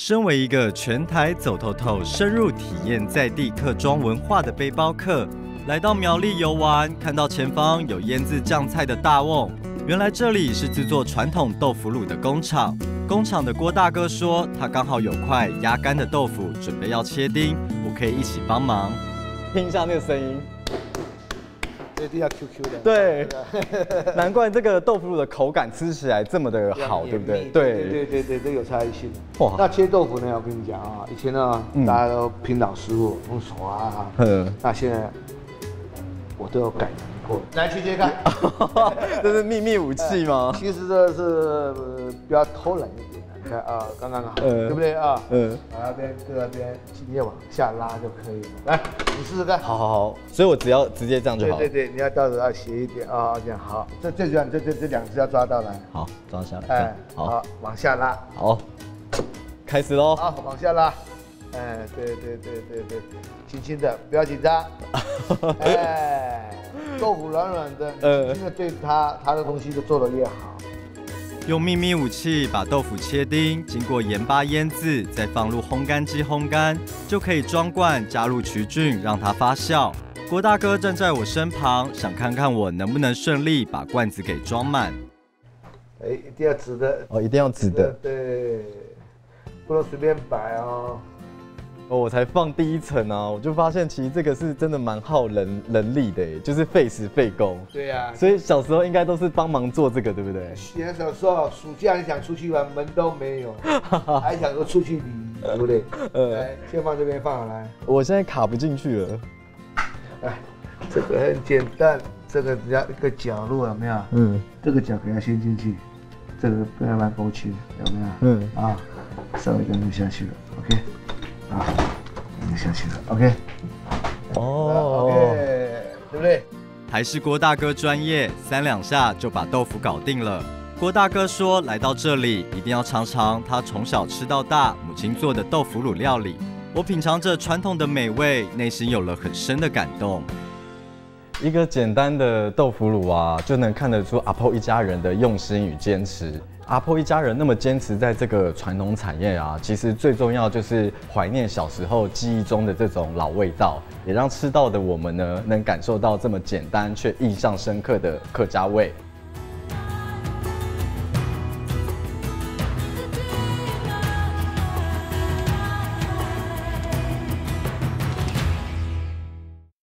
身为一个全台走透透、深入体验在地客庄文化的背包客，来到苗栗游玩，看到前方有腌制酱菜的大瓮，原来这里是制作传统豆腐乳的工厂。工厂的郭大哥说，他刚好有块压干的豆腐，准备要切丁，我可以一起帮忙。听一下那个声音。 一定要 QQ 的，对，难怪这个豆腐乳的口感吃起来这么的好，对不对？对，这有差异性的。哇，那切豆腐呢？我跟你讲啊，以前呢，大家都拼老师傅用手啊，那现在我都有改良过。来切切看，这是秘密武器吗？其实这是比较偷懒一点。 你看啊，刚刚好，对不对啊？把那边各那边直接往下拉就可以了。来，你试试看。好，所以我只要直接这样就好。对，你要到时候要斜一点啊，这样好。最主要这两只要抓到来。好，抓下来。哎，好，往下拉。好，开始喽。好，往下拉。哎，对，轻轻的，不要紧张。哎，豆腐软软的，轻轻的对它的东西就做得越好。 用秘密武器把豆腐切丁，经过盐巴腌制，再放入烘干机烘干，就可以装罐，加入曲菌，让它发酵。郭大哥站在我身旁，想看看我能不能顺利把罐子给装满。哎，一定要直的哦，一定要直的，对，不能随便摆哦。 哦，我才放第一层啊，我就发现其实这个是真的蛮耗人力的，就是费时费工。对呀、所以小时候应该都是帮忙做这个，对不对？以前小时候暑假你想出去玩，门都没有，还想说出去旅游，对不对？来，先放这边放好来。我现在卡不进去了。哎，这个很简单，这个只要一个角落有没有？这个角给它掀进去，这个不要来勾去，有没有？啊，稍微这样就下去了 ，OK。 啊，就下去了 ，OK。哦 ，OK， 对不对？还是郭大哥专业，3、2下就把豆腐搞定了。郭大哥说，来到这里一定要尝尝他从小吃到大母亲做的豆腐乳料理。我品尝着传统的美味，内心有了很深的感动。一个简单的豆腐乳啊，就能看得出阿婆一家人的用心与坚持。 阿婆一家人那么坚持在这个传统产业啊，其实最重要就是怀念小时候记忆中的这种老味道，也让吃到的我们呢，能感受到这么简单却印象深刻的客家味。